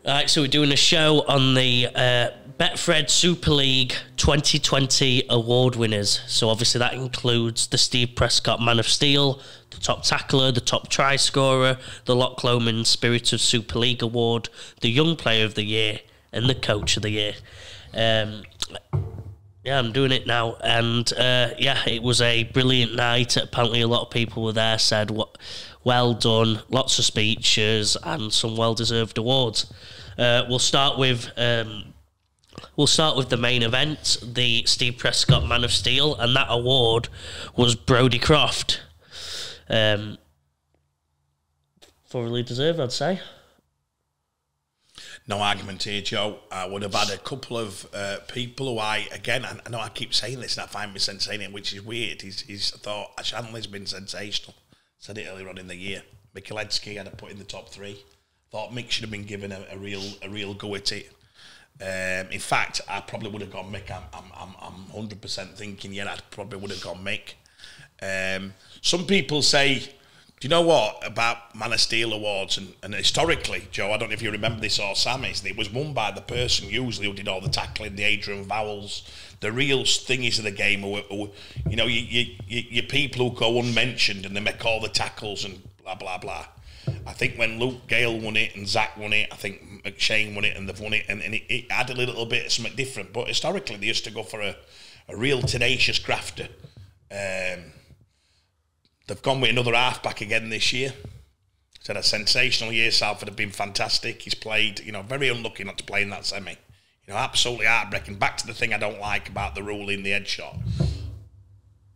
Right, so we're doing a show on the Betfred Super League 2020 award winners. So obviously that includes the Steve Prescott Man of Steel, the top tackler, the top try scorer, the Loch Lomond Spirit of Super League award, the Young Player of the Year, and the Coach of the Year. Yeah, I'm doing it now, and it was a brilliant night. Apparently a lot of people were there, said well done, lots of speeches and some well-deserved awards. We'll start with the main event, the Steve Prescott Man of Steel, and that award was Brodie Croft. Thoroughly deserved, I'd say. No argument here, Joe. I would have had a couple of people who I know I keep saying this and I find me sensational, which is weird. I thought Shanley's been sensational. Said it earlier on in the year. Michalewski had to put in the top three. Thought Mick should have been given a real go at it. In fact, I probably would have gone Mick. I'm 100% thinking, I probably would have gone Mick. Some people say, do you know what about Man of Steel awards? And historically, Joe, I don't know if you remember this or Sam, it was won by the person usually who did all the tackling, the Adrian Vowels, the real thingies of the game, who you people who go unmentioned and they make all the tackles and blah, blah, blah. I think when Luke Gale won it and Zach won it, I think McShane won it and they've won it, and it had a little bit of something different. But historically, they used to go for a real tenacious grafter. They've gone with another halfback again this year. He's had a sensational year. Salford have been fantastic. He's played, very unlucky not to play in that semi. Absolutely heartbreaking. Back to the thing I don't like about the rule in the head shot.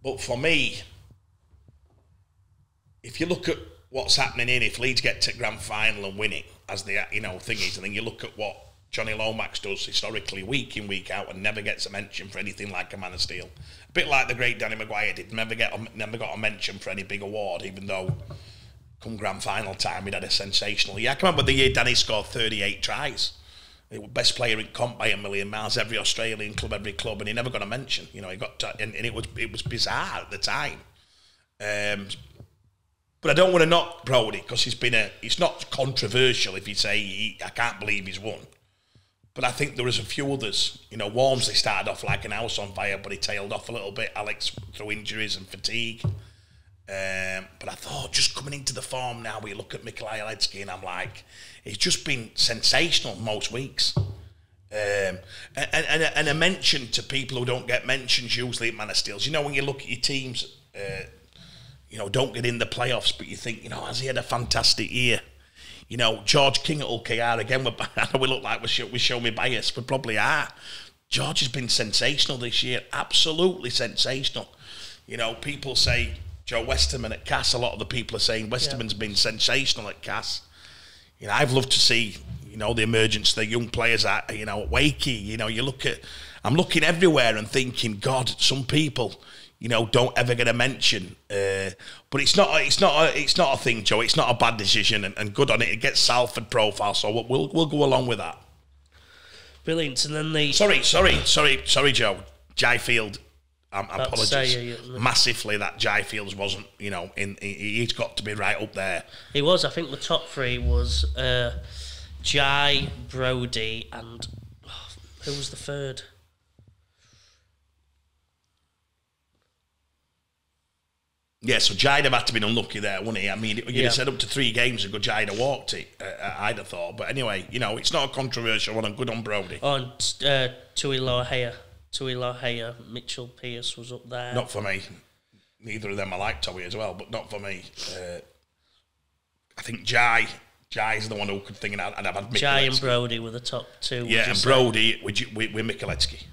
But for me, if you look at what's happening if Leeds get to grand final and win it, as the thing is, and then you look at what Johnny Lomax does historically, week in, week out, and never gets a mention for anything like a Man of Steel. A bit like the great Danny Mcguire did, never got a mention for any big award, even though come grand final time he'd had a sensational year. I can remember the year Danny scored 38 tries. He was best player in comp by a million miles, every Australian club, every club, and he never got a mention. He got and it was bizarre at the time. But I don't want to knock Brodie because it's not controversial if you say I can't believe he's won. But I think there was a few others. Walmsley started off like an house on fire, but he tailed off a little bit. Alex through injuries and fatigue. But I thought just coming into the form now, we look at Michalewski and I'm like, he's just been sensational most weeks. And a mention to people who don't get mentions usually at Man of Steels. When you look at your teams, don't get in the playoffs, but you think, has he had a fantastic year? George King at Hull KR, again, I know we look like we show me bias, we probably are. George has been sensational this year, absolutely sensational. People say Joe Westerman at Cass, a lot of the people are saying Westerman's been sensational at Cass. I've loved to see, the emergence of the young players at, Wakey, I'm looking everywhere and thinking, God, some people, don't ever get a mention. But it's not a thing, Joe. It's not a bad decision, and good on it. It gets Salford profile, so we'll go along with that. Brilliant. And then the sorry, Joe. Jai Field. I apologise massively that Jai Fields wasn't. He's got to be right up there. He was. I think the top three was Jai, Brodie, and who was the third? Yeah, so Jide have had to be unlucky there, wouldn't he? I mean, you'd have said up to 3 games ago, Jide have walked it, I'd have thought. But anyway, it's not a controversial one, and good on Brodie. Oh, and Tui Loheya, Mitchell Pearce was up there. Not for me. Neither of them I like Tui as well, but not for me. I think Jai's the one who could think I'd have had Michalewski. Jai and Brodie were the top two. Yeah, and Brodie with Michalewski.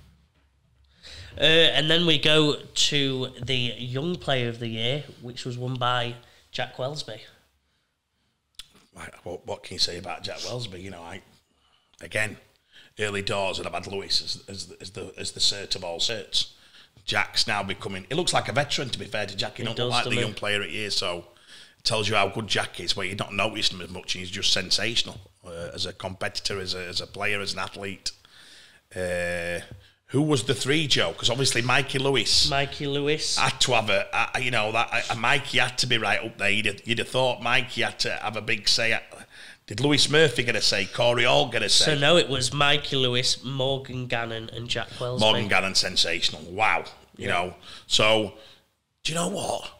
And then we go to the Young Player of the Year, which was won by Jack Welsby. What can you say about Jack Welsby? Again, early doors, and I've had Lewis as the cert of all certs. Jack's now becoming. He looks like a veteran, to be fair to Jack. He don't look like the young player at year, so it tells you how good Jack is. Where you've not noticed him as much, and he's just sensational as a competitor, as a player, as an athlete. Who was the three, Joe? Because obviously Mikey Lewis had to have Mikey had to be right up there. You'd have thought Mikey had to have a big say. Did Lewis Murphy get a say? Corey Hall get a say? So no, it was Mikey Lewis, Morgan Gannon, and Jack Wellsby. Morgan Gannon, sensational. Wow, you know. So, do you know what?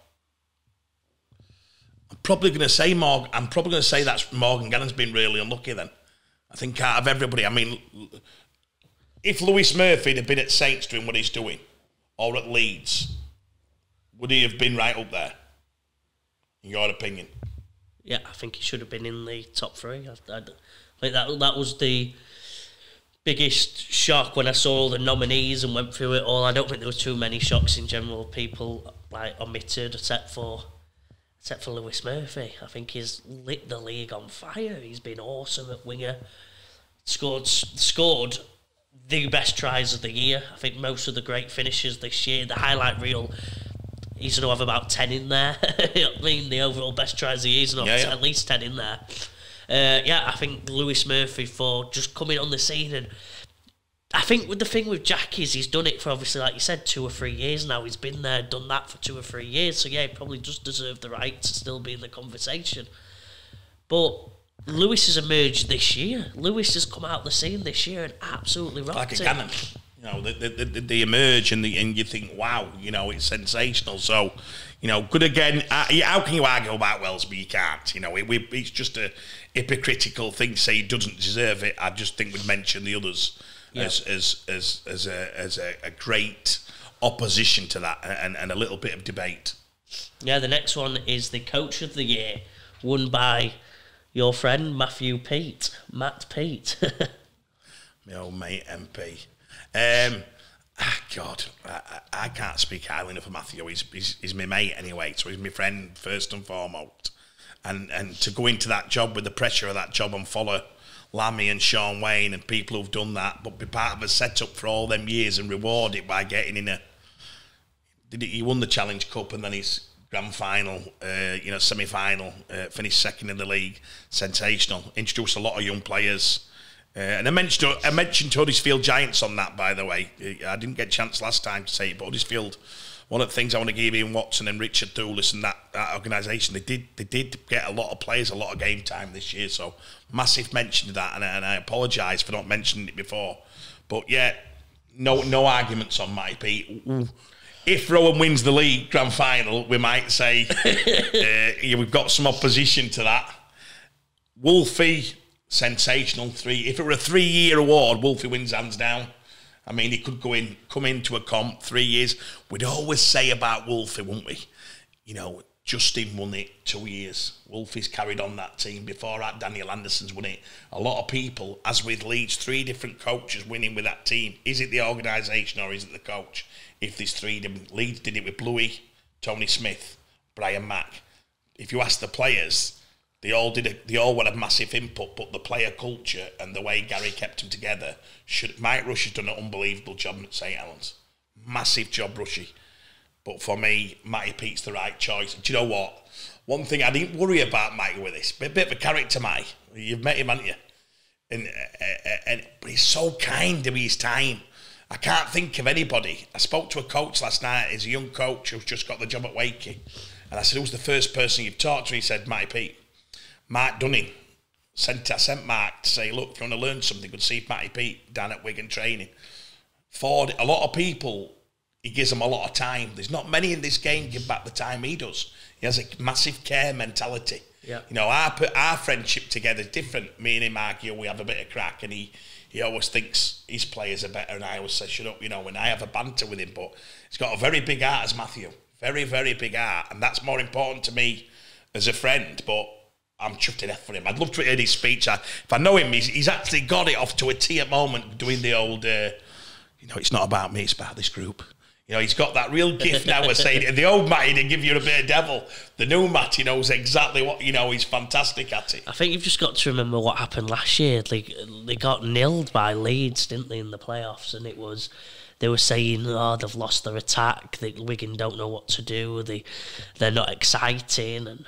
I'm probably going to say that's Morgan Gannon's been really unlucky. Then I think out of everybody, I mean, if Lewis Murphy had been at Saints doing what he's doing, or at Leeds, would he have been right up there? In your opinion? Yeah, I think he should have been in the top three. I think that was the biggest shock when I saw all the nominees and went through it all. I don't think there was too many shocks in general. People like omitted, except for Lewis Murphy. I think he's lit the league on fire. He's been awesome at winger. Scored the best tries of the year. I think most of the great finishes this year, the highlight reel, he's going to have about 10 in there. You know what I mean? The overall best tries of the year, he's going to have at least 10 in there. I think Lewis Murphy for just coming on the scene. And I think with the thing with Jack is he's done it for, obviously, like you said, 2 or 3 years now. He's been there, done that for 2 or 3 years. So, yeah, he probably does deserve the right to still be in the conversation. But Lewis has emerged this year. Lewis has come out the scene this year and absolutely rocked like it. A cannon. You know, they emerge and you think, wow, you know, it's sensational. So, you know, good again. How can you argue about Wellsby? You can't. You know, it's just a hypocritical thing to say he doesn't deserve it. I just think we'd mention the others as a great opposition to that and a little bit of debate. Yeah, the next one is the Coach of the Year, won by your friend Matt Pete. My old mate MP. God, I can't speak highly enough of Matthew. He's my mate anyway, so he's my friend first and foremost. And to go into that job with the pressure of that job and follow Lammy and Sean Wayne and people who've done that, but be part of a setup for all them years and reward it by getting in he won the Challenge Cup and then his grand final, semi-final, finished second in the league. Sensational. Introduced a lot of young players. And I mentioned Huddersfield Giants on that, by the way. I didn't get a chance last time to say it, but Huddersfield, one of the things I want to give Ian Watson and Richard Thewlis and that organisation, they did get a lot of players, a lot of game time this year. So massive mention of that, and I apologise for not mentioning it before. But yeah, no arguments on Matty Pete. If Rowan wins the league grand final, we might say we've got some opposition to that. Wolfie, sensational. If it were a 3-year award, Wolfie wins hands down. I mean, he could come into a comp 3 years. We'd always say about Wolfie, wouldn't we? You know, Justin won it 2 years. Wolfie's carried on that team. Before that, Daniel Anderson's won it. A lot of people, as with Leeds, 3 different coaches winning with that team. Is it the organisation or is it the coach? If there's 3 different, Leeds did it with Bluey, Tony Smith, Brian Mack. If you ask the players, they all had a massive input, but the player culture and the way Gary kept them together. Mike Rush has done an unbelievable job at St Helens. Massive job, Rushy. But for me, Matty Pete's the right choice. Do you know what? One thing I didn't worry about Matty with this, a bit of a character, Matty. You've met him, haven't you? But he's so kind with his time. I can't think of anybody. I spoke to a coach last night. He's a young coach who's just got the job at Wakey. And I said, who's the first person you've talked to? He said, Matty Pete. Mark Dunning. I sent Mark to say, look, if you want to learn something, go see Matty Pete down at Wigan training. Ford, a lot of people, he gives them a lot of time. There's not many in this game give back the time he does. He has a massive care mentality. Yeah. You know, our friendship together is different. Me and him argue, we have a bit of crack, and he always thinks his players are better, and I always say, shut up, you know, and I have a banter with him, but he's got a very big heart as Matthew. Very, very big heart, and that's more important to me as a friend, but I'm chuffed to death for him. I'd love to hear his speech. If I know him, he's actually got it off to a T at the moment, doing the old, it's not about me, it's about this group. You know, he's got that real gift now of saying, the old Matty didn't give you a bit of devil. The new Matty knows exactly what, he's fantastic at it. I think you've just got to remember what happened last year. They got nilled by Leeds, didn't they, in the playoffs? And they were saying, they've lost their attack, Wigan don't know what to do, they're not exciting. And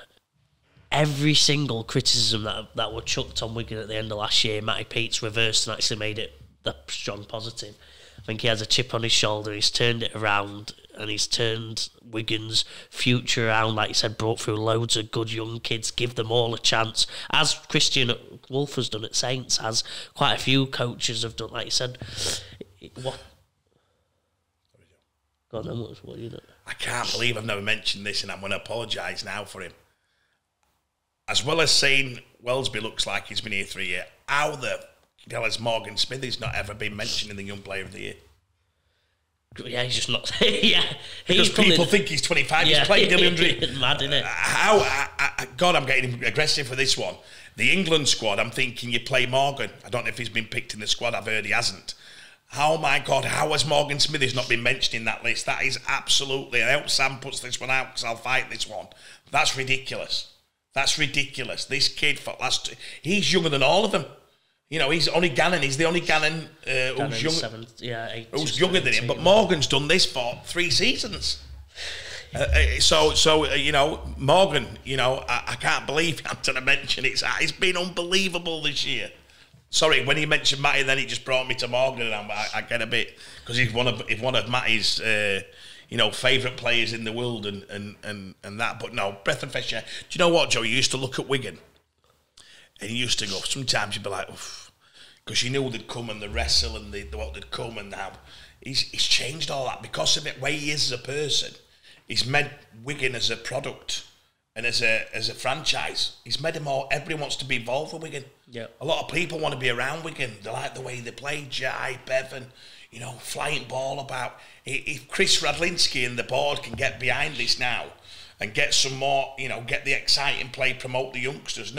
every single criticism that were chucked on Wigan at the end of last year, Matty Pete's reversed and actually made it the strong positive. I think he has a chip on his shoulder. He's turned it around, and he's turned Wigan's future around. Like you said, brought through loads of good young kids, give them all a chance. As Christian Wolf has done at Saints, as quite a few coaches have done. Like you said, what? God, what are you doing? I can't believe I've never mentioned this, and I'm going to apologise now for him. As well as saying Wellesby looks like he's been here 3 years, how the hell has Morgan Smithy's not ever been mentioned in the Young Player of the Year? Yeah, he's just not. Yeah, because people think he's 25. Yeah. He's playing nearly 100. Mad, isn't it? God, I'm getting aggressive for this one. The England squad, I'm thinking you play Morgan. I don't know if he's been picked in the squad. I've heard he hasn't. Oh my God, how has Morgan Smithy's not been mentioned in that list? That is absolutely. I hope Sam puts this one out because I'll fight this one. That's ridiculous. That's ridiculous. This kid, he's younger than all of them. You know, he's only Gannon. He's the only Gannon who's younger. Who's younger than him. But Morgan's done this for 3 seasons. You know, Morgan. You know, I can't believe I'm going to mention it. It's been unbelievable this year. Sorry, when he mentioned Matty, then it just brought me to Morgan, and I get a bit because he's one of Matty's. You know, favourite players in the world and that. But no, breath and fresh air. Do you know what, Joe? You used to look at Wigan and you used to go, sometimes you'd be like, oof, because you knew they'd come and the wrestle and what they'd come and now. He's changed all that because of it, way he is as a person. He's made Wigan as a product and as a franchise. He's made them all, everybody wants to be involved with Wigan. Yeah. A lot of people want to be around Wigan. They like the way they play, Jai, Bevan, you know, flying ball about. If Chris Radlinski and the board can get behind this now and get some more, you know, get the exciting play, promote the youngsters,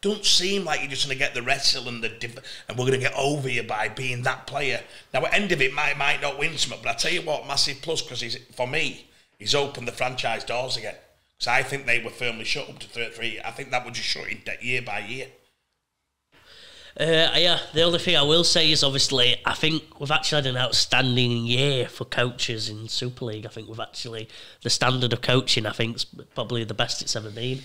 don't seem like you're just going to get the wrestle and and we're going to get over you by being that player. Now, at the end of it, might not win something, but I tell you what, massive plus, because for me, he's opened the franchise doors again. Because I think they were firmly shut up to 33. I think that would just shut in year by year. Yeah, the only thing I will say is obviously I think we've actually had an outstanding year for coaches in Super League. I think the standard of coaching I think is probably the best it's ever been.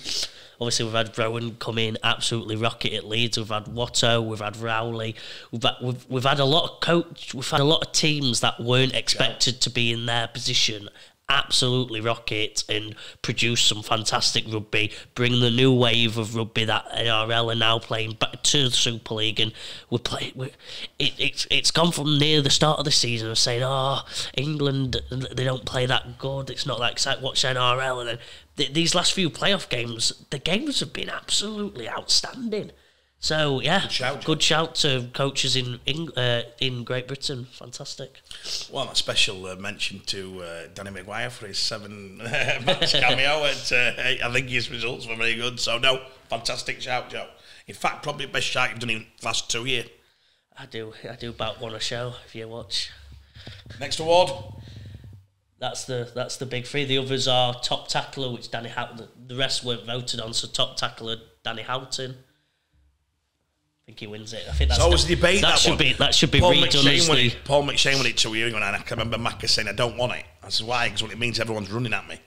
Obviously we've had Rowan come in, absolutely rocket at Leeds. We've had Watto, we've had Rowley, we've had a lot of teams that weren't expected to be in their position absolutely rocket and produce some fantastic rugby, bring the new wave of rugby that NRL are now playing back to the Super League, and it's gone from near the start of the season of saying, England, they don't play that good, it's not that exciting, watch NRL, and then these last few playoff games, the games have been absolutely outstanding. So yeah, good shout to coaches in Great Britain. Fantastic. Well, a special mention to Danny Mcguire for his 7-match cameo. I think his results were very good. So no, fantastic shout, Joe. In fact, probably the best shout you've done in the last 2 years. I do about one a show if you watch. Next award. That's the big three. The others are top tackler, which Danny Houghton. The rest weren't voted on. So top tackler Danny Houghton. I think he wins it. I think that's always a debate. That should be redone as Paul McShane won it 2 years ago, and I can remember Macca saying, "I don't want it." I said, "Why?" Because it means everyone's running at me.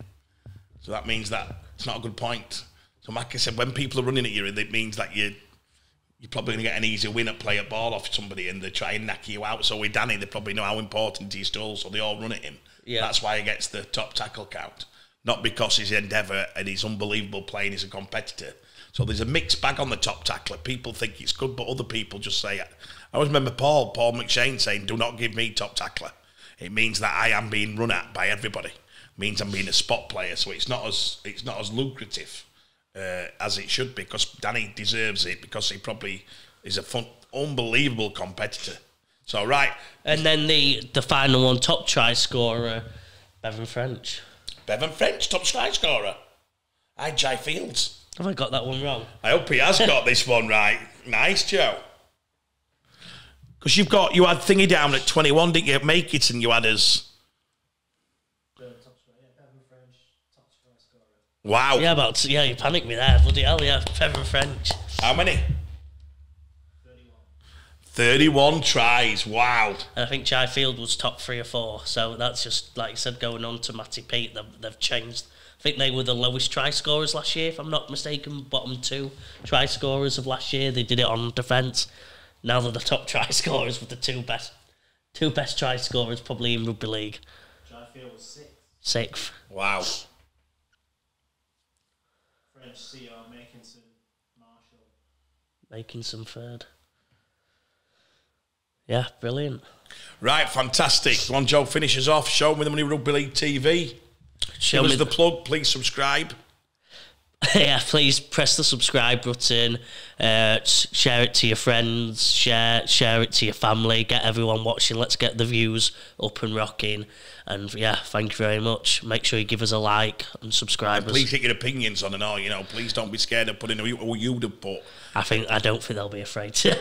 So that means that it's not a good point. So Macca said, "When people are running at you, it means that you're probably going to get an easy win at play at ball off somebody, and they try and knock you out." So with Danny, they probably know how important he's still, so they all run at him. Yeah. That's why he gets the top tackle count, not because his endeavour and his unbelievable playing is a competitor. So there's a mixed bag on the top tackler. People think it's good, but other people just say it. I always remember Paul McShane saying, "Do not give me top tackler. It means that I am being run at by everybody. It means I'm being a spot player, so it's not as lucrative as it should be, because Danny deserves it, because he probably is unbelievable competitor." So right. And then the final one, top try scorer, Bevan French. Bevan French, top try scorer. I Jai Fields. Have I got that one wrong? I hope he has got this one right. Nice, Joe. Because you had Thingy down at 21, didn't you? Make it, and you had us. Wow. Yeah, you panicked me there. Bloody hell, yeah. Bevan French. How many? 31 tries. Wow. And I think Jai Field was top 3 or 4. So that's just, like you said, going on to Matty Pete, they've changed. I think they were the lowest try scorers last year, if I'm not mistaken. Bottom 2 try scorers of last year. They did it on defence. Now they're the top try scorers with the 2 best Two best try scorers probably in rugby league. Dryfield was sixth. Sixth. Wow. French CEO, Makinson, Marshall. Makinson third. Yeah, brilliant. Right, fantastic. Go on, Joe, finish us off. Show me the money Rugby League TV. Give us the plug. Please subscribe. Yeah, please press the subscribe button, share it to your friends, share it to your family, get everyone watching. Let's get the views up and rocking. And yeah, thank you very much. Make sure you give us a like and subscribe. And please get your opinions on it all. You know, please don't be scared of putting who you'd have put. I don't think they'll be afraid to.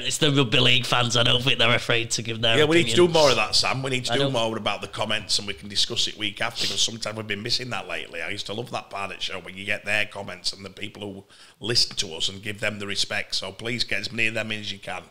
It's the rugby league fans. I don't think they're afraid to give their. Yeah, we opinion. need to do more of that, Sam. We need to do more about the comments, and we can discuss it week after. Because sometimes we've been missing that lately. I used to love that part of the show when you get their comments and the people who listen to us and give them the respect. So please get as many of them in as you can.